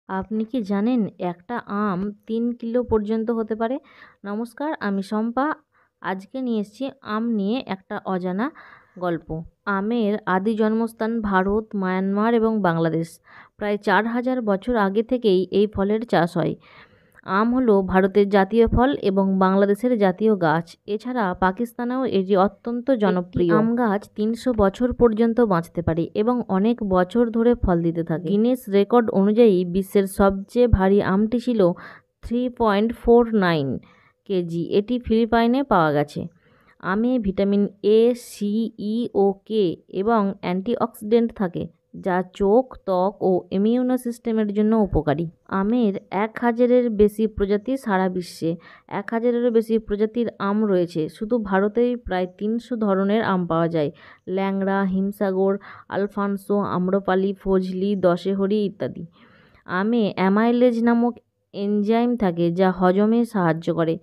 আপনি কি জানেন একটা আম 3 কিলো পর্যন্ত হতে পারে? নমস্কার, আমি শম্পা। আজকে নিয়ে এসেছি আম নিয়ে একটা অজানা গল্প। আমের আদি জন্মস্থান ভারত, মায়ানমার এবং বাংলাদেশ। প্রায় 4,000 বছর আগে থেকেই এই ফলের চাষ হয়। আম হলো ভারতের জাতীয় ফল এবং বাংলাদেশের জাতীয় গাছ। এছাড়া পাকিস্তানেও এটি অত্যন্ত জনপ্রিয়। আম গাছ 300 বছর পর্যন্ত বাঁচতে পারে এবং অনেক বছর ধরে ফল দিতে থাকে। গিনেস রেকর্ড অনুযায়ী বিশ্বের সবচেয়ে ভারী আমটি ছিল 3.49 কেজি। এটি ফিলিপাইনে পাওয়া গেছে। আমে ভিটামিন এ, সি, ই ও কে এবং অ্যান্টিঅক্সিডেন্ট থাকে, যা চোখ, ত্বক ও ইমিউনো সিস্টেমের জন্য উপকারী। আমের 1,000-এর বেশি প্রজাতি সারা বিশ্বে। 1,000-এরও বেশি প্রজাতির আম রয়েছে। শুধু ভারতেই প্রায় 300 ধরনের আম পাওয়া যায়। ল্যাংড়া, হিমসাগর, আলফানসো, আম্রপালি, ফজলি, দশেহরি ইত্যাদি। আমে অ্যামাইলেজ নামক এনজাইম থাকে যা হজমে সাহায্য করে।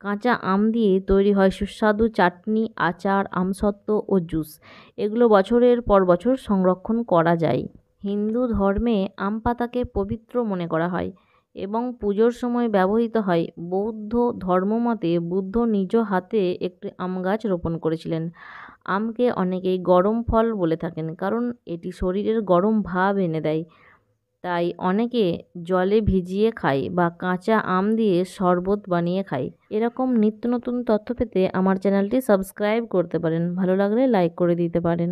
কাঁচা আম দিয়ে তৈরি হয় সুস্বাদু চাটনি, আচার, আমসত্ত্ব ও জুস। এগুলো বছরের পর বছর সংরক্ষণ করা যায়। হিন্দু ধর্মে আম পাতাকে পবিত্র মনে করা হয় এবং পুজোর সময় ব্যবহৃত হয়। বৌদ্ধ ধর্মমতে বুদ্ধ নিজ হাতে একটি আম গাছ রোপণ করেছিলেন। আমকে অনেকেই গরম ফল বলে থাকেন কারণ এটি শরীরের গরম ভাব এনে দেয়। তাই অনেকে জলে ভিজিয়ে খায় বা কাঁচা আম দিয়ে শরবত বানিয়ে খায়। এরকম নিত্য নতুন তথ্য পেতে আমার চ্যানেলটি সাবস্ক্রাইব করতে পারেন। ভালো লাগলে লাইক করে দিতে পারেন।